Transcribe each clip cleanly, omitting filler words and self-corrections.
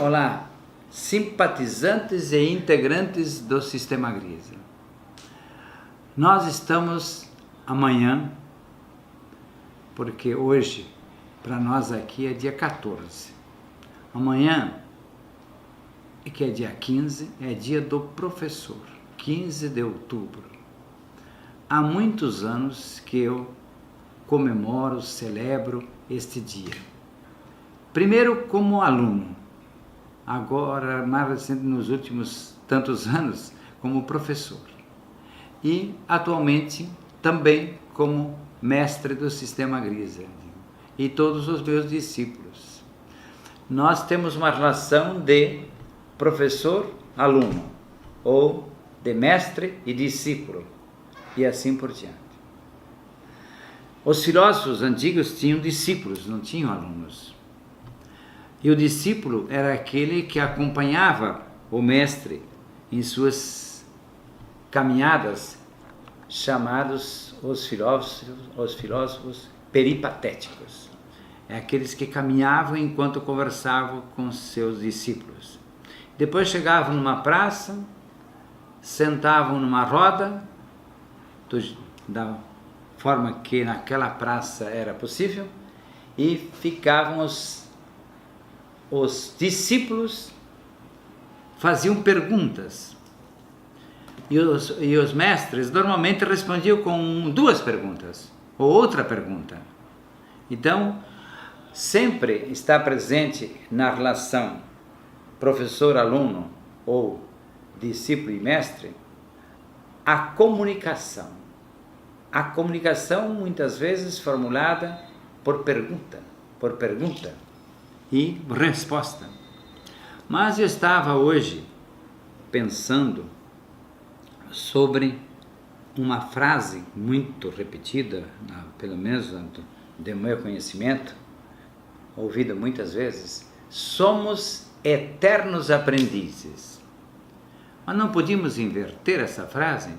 Olá, simpatizantes e integrantes do Sistema Grisa. Nós estamos amanhã, porque hoje, para nós aqui, é dia 14. Amanhã, que é dia 15, é dia do professor, 15 de outubro. Há muitos anos que eu comemoro, celebro este dia. Primeiro como aluno, agora mais recente nos últimos tantos anos como professor e atualmente também como mestre do Sistema Grisa e todos os meus discípulos. Nós temos uma relação de professor-aluno ou de mestre e discípulo e assim por diante. Os filósofos antigos tinham discípulos, não tinham alunos. E o discípulo era aquele que acompanhava o mestre em suas caminhadas, chamados os filósofos peripatéticos. É aqueles que caminhavam enquanto conversavam com seus discípulos. Depois chegavam numa praça, sentavam numa roda, da forma que naquela praça era possível, e ficavam os discípulos faziam perguntas e os mestres normalmente respondiam com duas perguntas ou outra pergunta. Então, sempre está presente na relação professor-aluno ou discípulo e mestre a comunicação. A comunicação muitas vezes formulada por pergunta e resposta. Mas eu estava hoje pensando sobre uma frase muito repetida, pelo menos do meu conhecimento, ouvida muitas vezes: somos eternos aprendizes. Mas não podíamos inverter essa frase?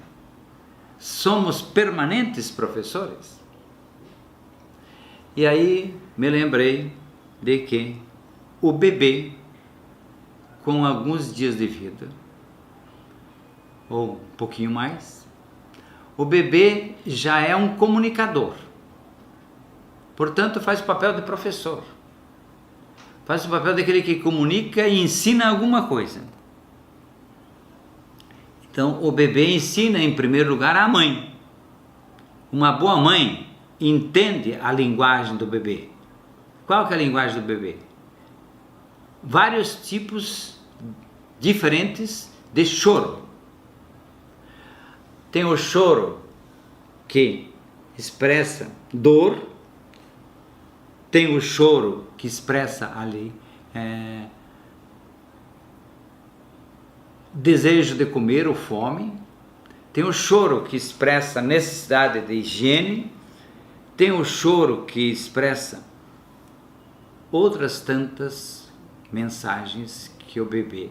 Somos permanentes professores? E aí me lembrei de que o bebê, com alguns dias de vida, ou um pouquinho mais, o bebê já é um comunicador. Portanto, faz o papel de professor. Faz o papel daquele que comunica e ensina alguma coisa. Então, o bebê ensina, em primeiro lugar, a mãe. Uma boa mãe entende a linguagem do bebê. Qual que é a linguagem do bebê? Vários tipos diferentes de choro. Tem o choro que expressa dor, tem o choro que expressa ali desejo de comer ou fome, tem o choro que expressa necessidade de higiene, tem o choro que expressa outras tantas mensagens que o bebê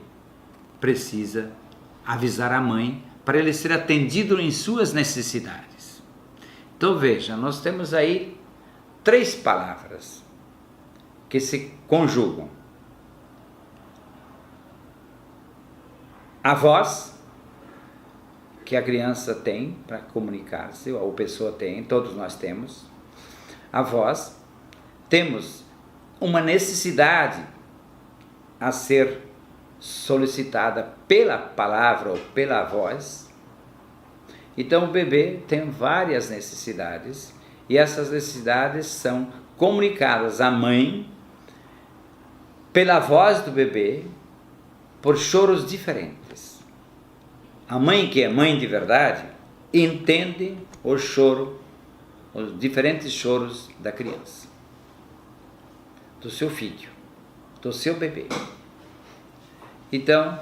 precisa avisar a mãe para ele ser atendido em suas necessidades. Então veja, nós temos aí 3 palavras que se conjugam: a voz, que a criança tem para comunicar-se, ou a pessoa tem, todos nós temos a voz. Temos uma necessidade a ser solicitada pela palavra ou pela voz. Então o bebê tem várias necessidades e essas necessidades são comunicadas à mãe pela voz do bebê por choros diferentes. A mãe, que é mãe de verdade, entende o choro, os diferentes choros da criança, do seu filho, do seu bebê. Então,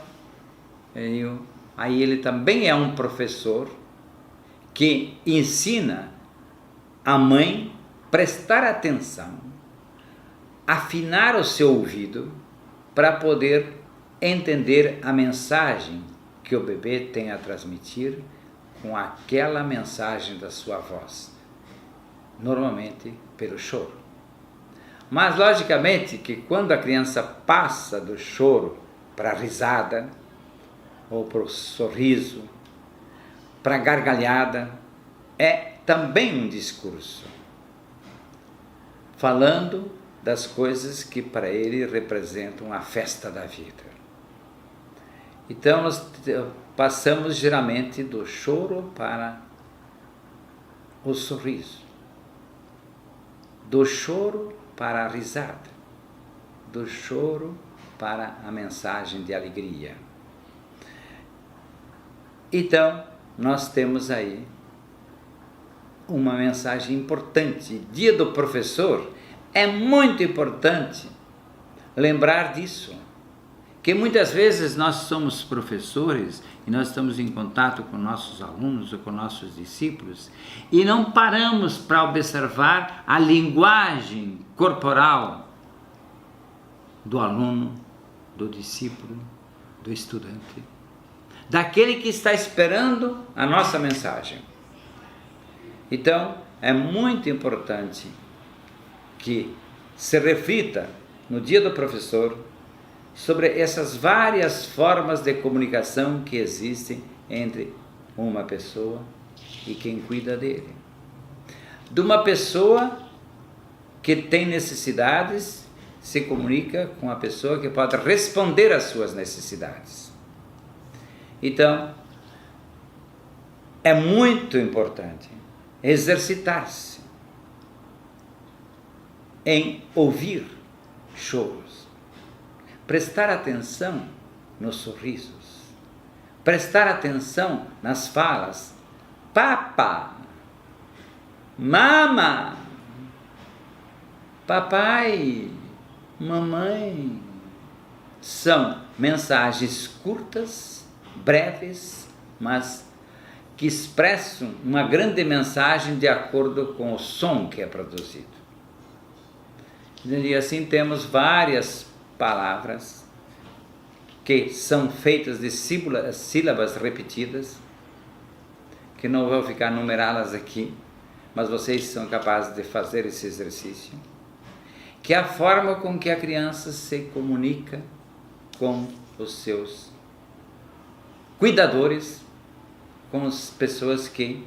aí ele também é um professor que ensina a mãe a prestar atenção, afinar o seu ouvido para poder entender a mensagem que o bebê tem a transmitir com aquela mensagem da sua voz, normalmente pelo choro. Mas, logicamente, que quando a criança passa do choro para a risada, ou para o sorriso, para a gargalhada, é também um discurso, falando das coisas que para ele representam a festa da vida. Então, nós passamos geralmente do choro para o sorriso, do choro para a risada, do choro para a mensagem de alegria. Então, nós temos aí uma mensagem importante. Dia do professor, é muito importante lembrar disso, que muitas vezes nós somos professores e nós estamos em contato com nossos alunos ou com nossos discípulos e não paramos para observar a linguagem corporal do aluno, do discípulo, do estudante, daquele que está esperando a nossa mensagem. Então, é muito importante que se reflita no dia do professor sobre essas várias formas de comunicação que existem entre uma pessoa e quem cuida dele. De uma pessoa que tem necessidades, se comunica com a pessoa que pode responder às suas necessidades. Então, é muito importante exercitar-se em ouvir choros, prestar atenção nos sorrisos, prestar atenção nas falas, papa, mama, papai, mamãe. São mensagens curtas, breves, mas que expressam uma grande mensagem de acordo com o som que é produzido. E assim temos várias palavras que são feitas de sílabas repetidas, que não vou ficar numerá-las aqui, mas vocês são capazes de fazer esse exercício, que é a forma com que a criança se comunica com os seus cuidadores, com as pessoas que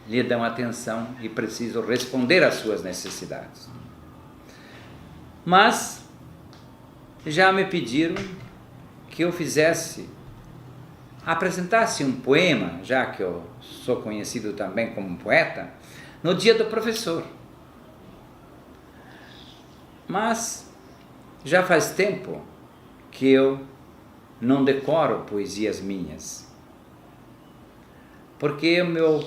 lhe dão atenção e precisam responder às suas necessidades. Mas já me pediram que eu apresentasse um poema, já que eu sou conhecido também como poeta, no dia do professor. Mas já faz tempo que eu não decoro poesias minhas, porque o meu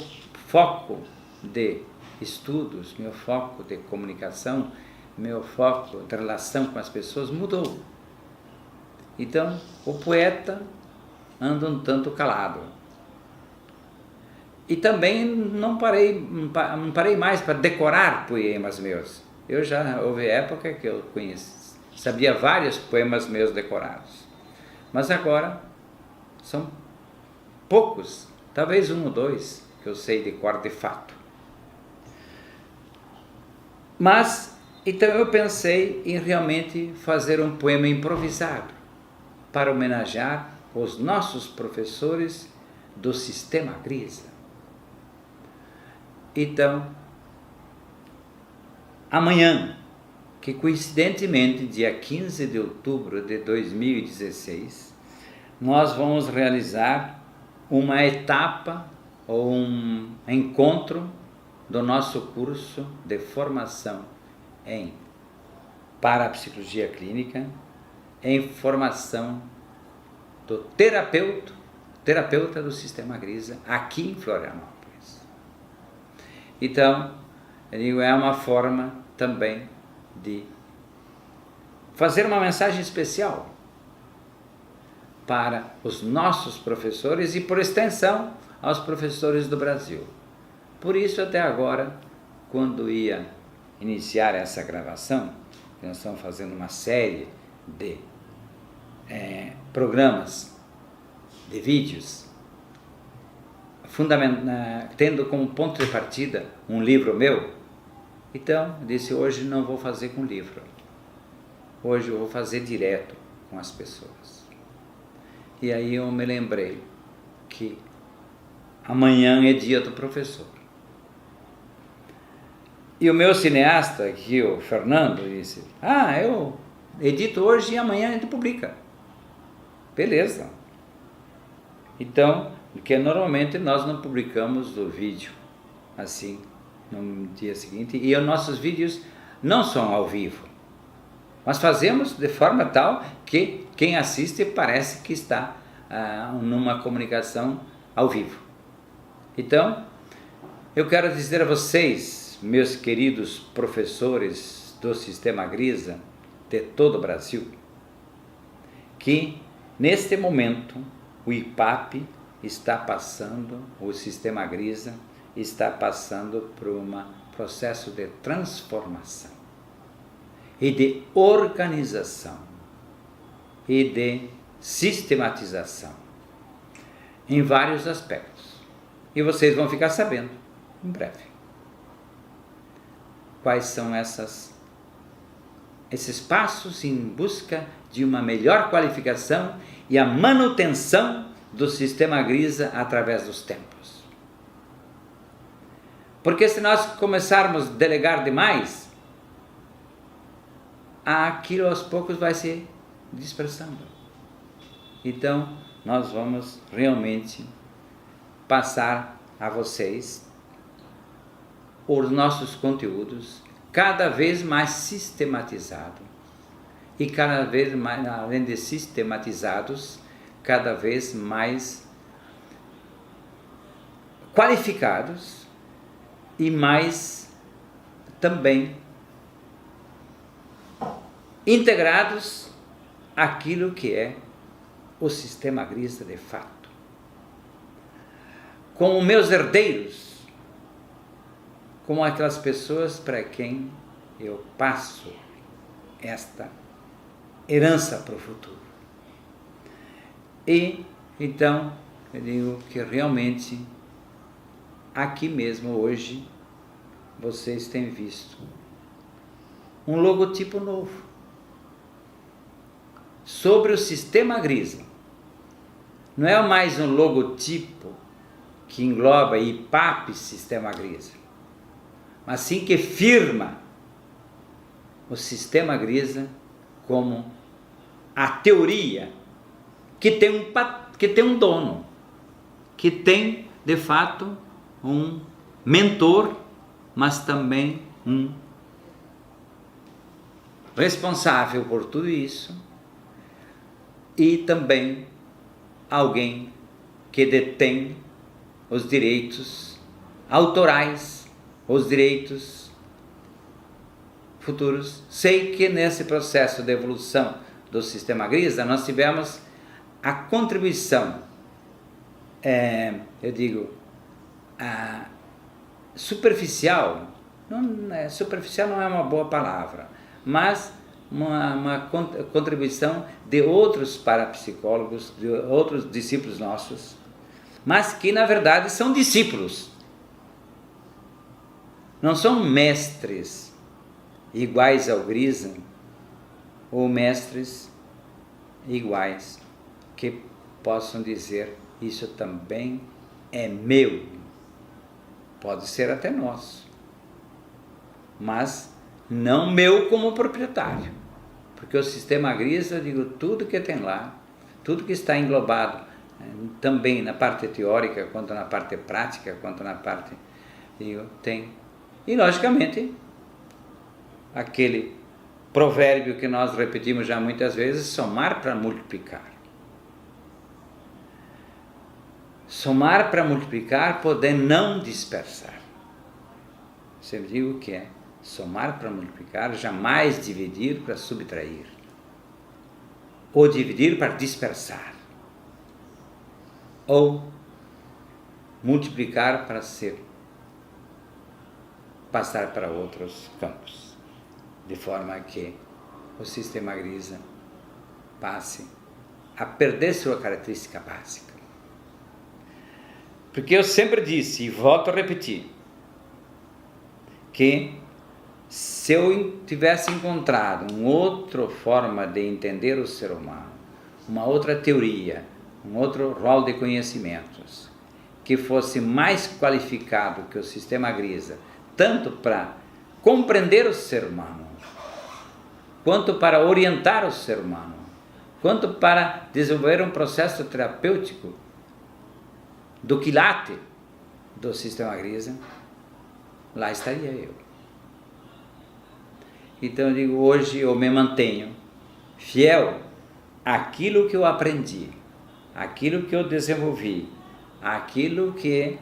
foco de estudos, meu foco de comunicação, meu foco de relação com as pessoas mudou. Então, o poeta anda um tanto calado. E também não parei mais para decorar poemas meus. Houve época que eu sabia vários poemas meus decorados. Mas agora são poucos, talvez 1 ou 2 que eu sei de cor de fato. Mas, então eu pensei em realmente fazer um poema improvisado para homenagear os nossos professores do Sistema Grisa. Então, amanhã, que coincidentemente, dia 15 de outubro de 2016, nós vamos realizar uma etapa ou um encontro do nosso curso de formação em parapsicologia clínica, em formação do terapeuta do Sistema Grisa, aqui em Florianópolis. Então, eu digo, é uma forma também de fazer uma mensagem especial para os nossos professores e, por extensão, aos professores do Brasil. Por isso, até agora, quando ia iniciar essa gravação, nós estamos fazendo uma série de programas, de vídeos, tendo como ponto de partida um livro meu, Então, eu disse, hoje não vou fazer com livro. Hoje eu vou fazer direto com as pessoas. E aí eu me lembrei que amanhã é dia do professor. E o meu cineasta aqui, o Fernando, disse, eu edito hoje e amanhã a gente publica. Beleza. Então, porque normalmente nós não publicamos o vídeo assim no dia seguinte, e os nossos vídeos não são ao vivo, mas fazemos de forma tal que quem assiste parece que está numa comunicação ao vivo. Então, eu quero dizer a vocês, meus queridos professores do Sistema Grisa de todo o Brasil, que neste momento o IPAP está passando, o Sistema Grisa está passando por um processo de transformação e de organização e de sistematização em vários aspectos. E vocês vão ficar sabendo em breve quais são esses passos em busca de uma melhor qualificação e a manutenção do Sistema Grisa através dos tempos. Porque se nós começarmos a delegar demais, aquilo aos poucos vai se dispersando. Então, nós vamos realmente passar a vocês os nossos conteúdos cada vez mais sistematizados e cada vez mais, além de sistematizados, cada vez mais qualificados e mais também integrados àquilo que é o Sistema Grisa de fato. Como meus herdeiros, como aquelas pessoas para quem eu passo esta herança para o futuro. E então eu digo que realmente aqui mesmo hoje vocês têm visto um logotipo novo sobre o Sistema Grisa. Não é mais um logotipo que engloba IPAP Sistema Grisa, mas sim que firma o Sistema Grisa como a teoria que tem um dono, que tem de fato um mentor, mas também um responsável por tudo isso, e também alguém que detém os direitos autorais, os direitos futuros. Sei que nesse processo de evolução do Sistema Grisa nós tivemos a contribuição, superficial, superficial não é uma boa palavra, mas uma contribuição de outros parapsicólogos, de outros discípulos nossos, mas que na verdade são discípulos, não são mestres iguais ao Grisa, ou mestres iguais que possam dizer, isso também é meu, pode ser até nosso, mas não meu como proprietário, porque o Sistema Grisa, eu digo, tudo que tem lá, tudo que está englobado, também na parte teórica, quanto na parte prática, quanto na parte, tem, e logicamente, aquele provérbio que nós repetimos já muitas vezes, somar para multiplicar. Somar para multiplicar, poder não dispersar. Você viu o que é? Somar para multiplicar, jamais dividir para subtrair. Ou dividir para dispersar. Ou multiplicar para passar para outros campos. De forma que o Sistema Grisa passe a perder sua característica básica. Porque eu sempre disse, e volto a repetir, que Se eu tivesse encontrado uma outra forma de entender o ser humano, uma outra teoria, um outro rol de conhecimentos, que fosse mais qualificado que o sistema Grisa, tanto para compreender o ser humano, quanto para orientar o ser humano, quanto para desenvolver um processo terapêutico do quilate do sistema Grisa, lá estaria eu. Então eu digo, hoje eu me mantenho fiel àquilo que eu aprendi, àquilo que eu desenvolvi, àquilo que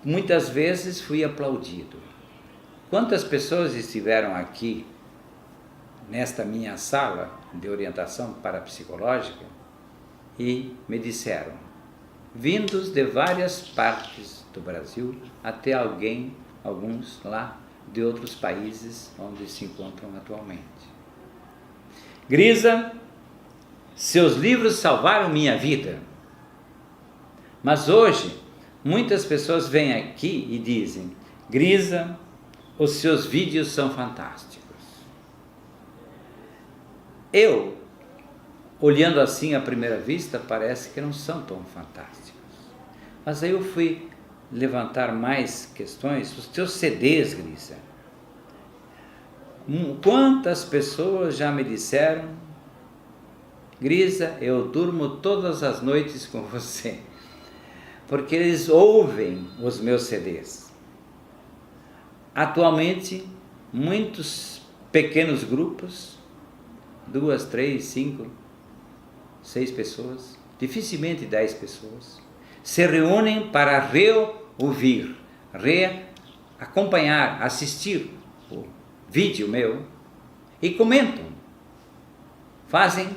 muitas vezes fui aplaudido. Quantas pessoas estiveram aqui, nesta minha sala de orientação parapsicológica, e me disseram, vindos de várias partes do Brasil, até alguns lá de outros países onde se encontram atualmente. Grisa, seus livros salvaram minha vida. Mas hoje, muitas pessoas vêm aqui e dizem, Grisa, os seus vídeos são fantásticos. Eu, olhando assim à primeira vista, parece que não são tão fantásticos. Mas aí eu fui levantar mais questões, os teus CDs, Grisa. Quantas pessoas já me disseram, Grisa, eu durmo todas as noites com você, porque eles ouvem os meus CDs. Atualmente, muitos pequenos grupos, 2, 3, 5, 6 pessoas, dificilmente 10 pessoas, se reúnem para reouvir, acompanhar, assistir o vídeo meu e comentam. Fazem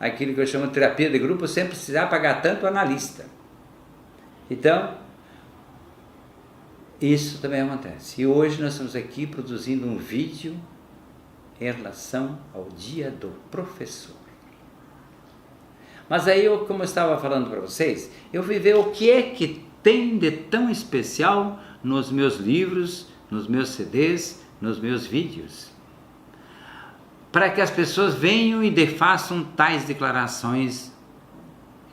aquilo que eu chamo de terapia de grupo sem precisar pagar tanto analista. Então, isso também acontece. E hoje nós estamos aqui produzindo um vídeo em relação ao dia do professor. Mas aí, como eu estava falando para vocês, eu fui ver o que é que tem de tão especial nos meus livros, nos meus CDs, nos meus vídeos, para que as pessoas venham e façam tais declarações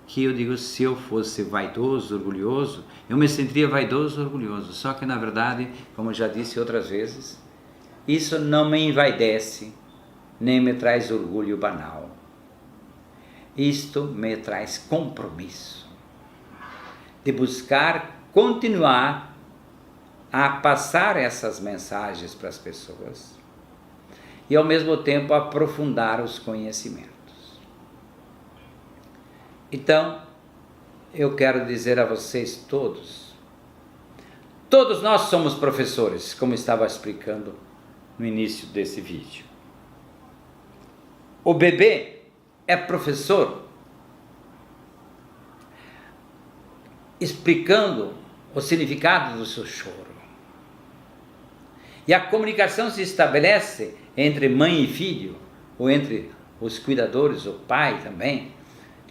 que eu digo, se eu fosse vaidoso, orgulhoso, eu me sentiria vaidoso, orgulhoso. Só que na verdade, como eu já disse outras vezes, isso não me envaidece, nem me traz orgulho banal. Isto me traz compromisso de buscar continuar a passar essas mensagens para as pessoas e ao mesmo tempo aprofundar os conhecimentos. Então, eu quero dizer a vocês todos nós somos professores, como estava explicando no início desse vídeo. O bebê é professor, explicando o significado do seu choro. E a comunicação se estabelece entre mãe e filho, ou entre os cuidadores, o pai também.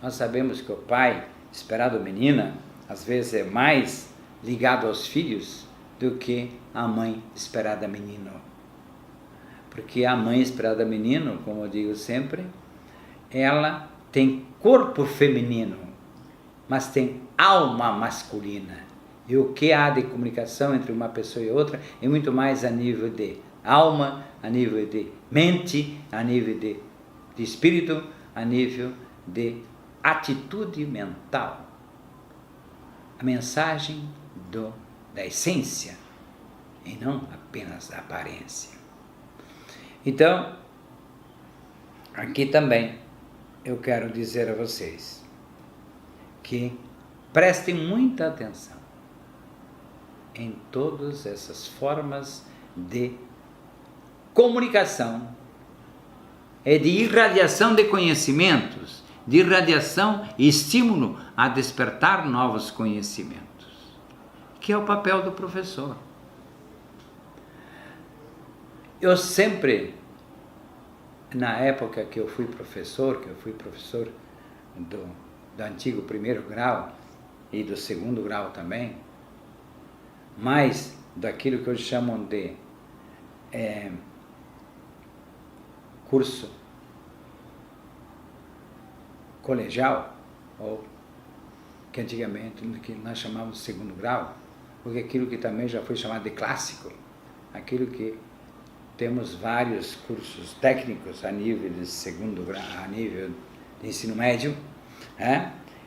Nós sabemos que o pai, esperado menina, às vezes é mais ligado aos filhos do que a mãe esperada menino. Porque a mãe esperada menino, como eu digo sempre, ela tem corpo feminino, mas tem alma masculina. E o que há de comunicação entre uma pessoa e outra é muito mais a nível de alma, a nível de mente, a nível de espírito, a nível de atitude mental. A mensagem da essência e não apenas da aparência. Então, aqui também eu quero dizer a vocês que prestem muita atenção em todas essas formas de comunicação e de irradiação de conhecimentos, de irradiação e estímulo a despertar novos conhecimentos, que é o papel do professor. Eu sempre, na época que eu fui professor do antigo primeiro grau e do segundo grau também, mais daquilo que eles chamam de curso colegial, ou que antigamente que nós chamávamos de segundo grau, porque aquilo que também já foi chamado de clássico, aquilo que temos vários cursos técnicos a nível de segundo grau, a nível de ensino médio,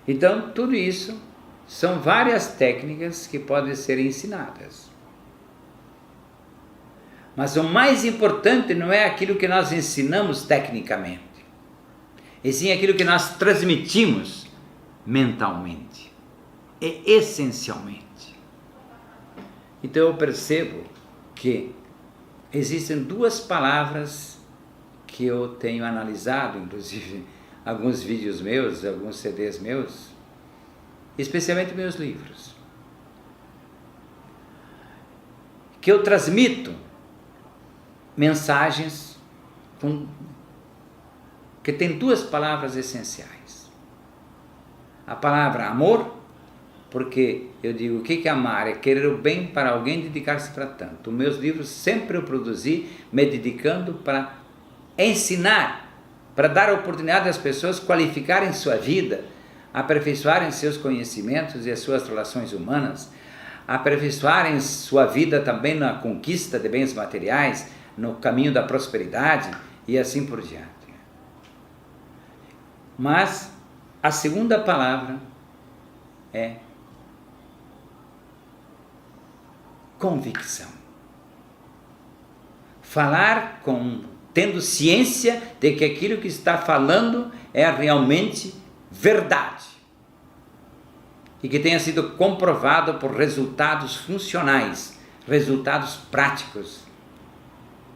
Então, tudo isso são várias técnicas que podem ser ensinadas. Mas o mais importante não é aquilo que nós ensinamos tecnicamente, e sim aquilo que nós transmitimos mentalmente, e essencialmente. Então eu percebo que existem duas palavras que eu tenho analisado, inclusive alguns vídeos meus, alguns CDs meus, especialmente meus livros, que eu transmito mensagens que tem duas palavras essenciais. A palavra amor, porque eu digo, o que é amar? É querer o bem para alguém, dedicar-se para tanto. Meus livros sempre eu produzi me dedicando para ensinar, para dar a oportunidade às pessoas qualificarem sua vida, aperfeiçoarem seus conhecimentos e as suas relações humanas, aperfeiçoarem sua vida também na conquista de bens materiais, no caminho da prosperidade e assim por diante. Mas a segunda palavra é convicção. Falar tendo ciência de que aquilo que está falando é realmente verdade e que tenha sido comprovado por resultados funcionais, resultados práticos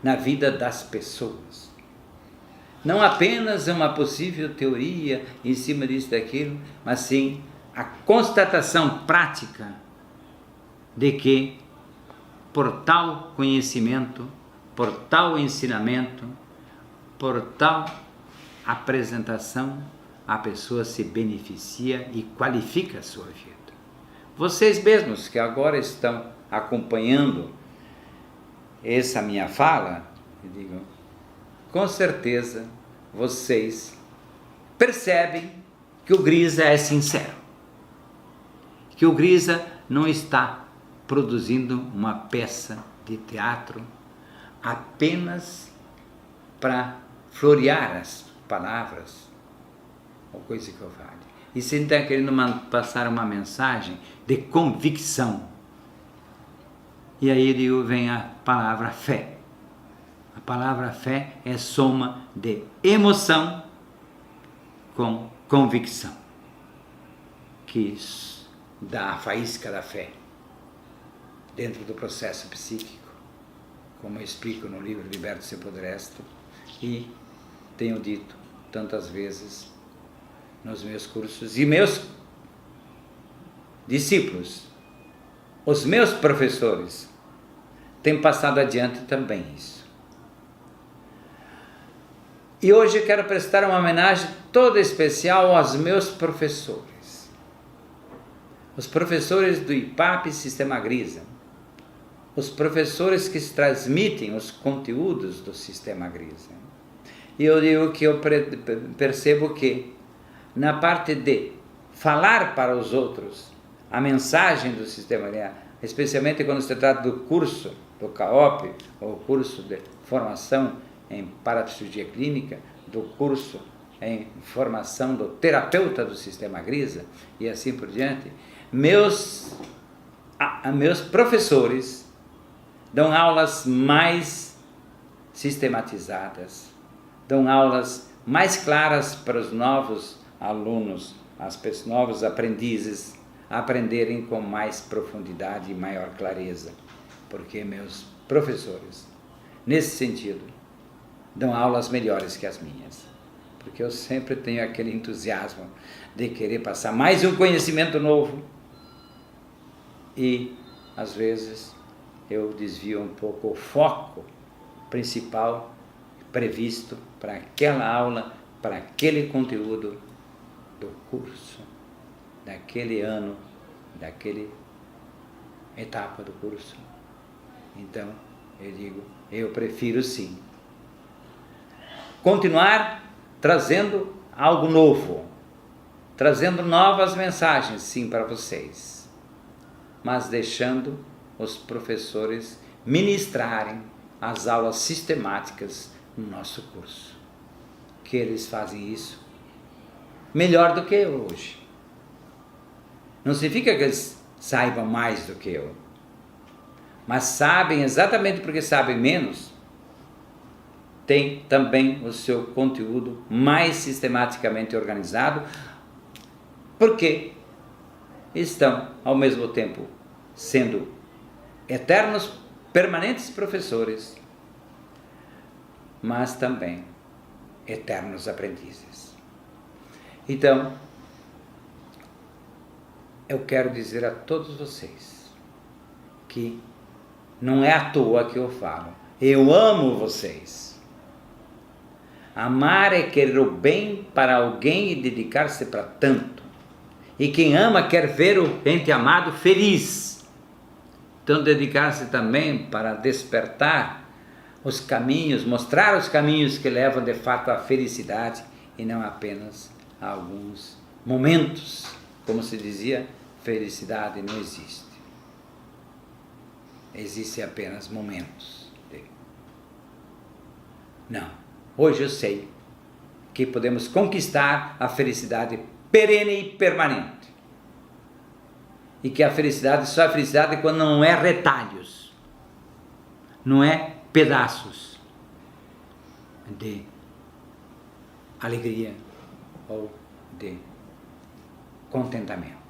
na vida das pessoas. Não apenas uma possível teoria em cima disso e daquilo, mas sim a constatação prática de que por tal conhecimento, por tal ensinamento, por tal apresentação, a pessoa se beneficia e qualifica a sua vida. Vocês mesmos que agora estão acompanhando essa minha fala, eu digo, com certeza vocês percebem que o Grisa é sincero, que o Grisa não está produzindo uma peça de teatro apenas para florear as palavras ou coisa que eu fale. E se ele está querendo passar uma mensagem de convicção. E aí vem a palavra fé. A palavra fé é soma de emoção com convicção, que dá a faísca da fé dentro do processo psíquico, como eu explico no livro Liberte-se Poder Resto, e tenho dito tantas vezes nos meus cursos, e meus discípulos, os meus professores, têm passado adiante também isso. E hoje eu quero prestar uma homenagem toda especial aos meus professores, os professores do IPAP Sistema Grisa, os professores que transmitem os conteúdos do Sistema Grisa. E eu digo que eu percebo que na parte de falar para os outros a mensagem do Sistema Grisa, especialmente quando se trata do curso do CAOP, ou curso de formação em parapsicologia clínica, do curso em formação do terapeuta do Sistema Grisa, e assim por diante, meus professores dão aulas mais sistematizadas, dão aulas mais claras para os novos alunos, os novos aprendizes, aprenderem com mais profundidade e maior clareza, porque meus professores, nesse sentido, dão aulas melhores que as minhas, porque eu sempre tenho aquele entusiasmo de querer passar mais um conhecimento novo e, às vezes, eu desvio um pouco o foco principal previsto para aquela aula, para aquele conteúdo do curso, daquele ano, daquele etapa do curso. Então, Eu digo, eu prefiro sim. Continuar trazendo algo novo, trazendo novas mensagens, sim, para vocês, mas deixando os professores ministrarem as aulas sistemáticas no nosso curso, que eles fazem isso melhor do que eu hoje. Não significa que eles saibam mais do que eu, mas sabem, exatamente porque sabem menos, tem também o seu conteúdo mais sistematicamente organizado, porque estão, ao mesmo tempo, sendo eternos, permanentes professores, mas também eternos aprendizes. Então, eu quero dizer a todos vocês que não é à toa que eu falo. Eu amo vocês. Amar é querer o bem para alguém e dedicar-se para tanto. E quem ama quer ver o ente amado feliz. Então, dedicar-se também para despertar os caminhos, mostrar os caminhos que levam de fato à felicidade e não apenas a alguns momentos. Como se dizia, felicidade não existe. Existem apenas momentos. Não. Hoje eu sei que podemos conquistar a felicidade perene e permanente. E que a felicidade só é felicidade quando não é retalhos, não é pedaços de alegria ou de contentamento.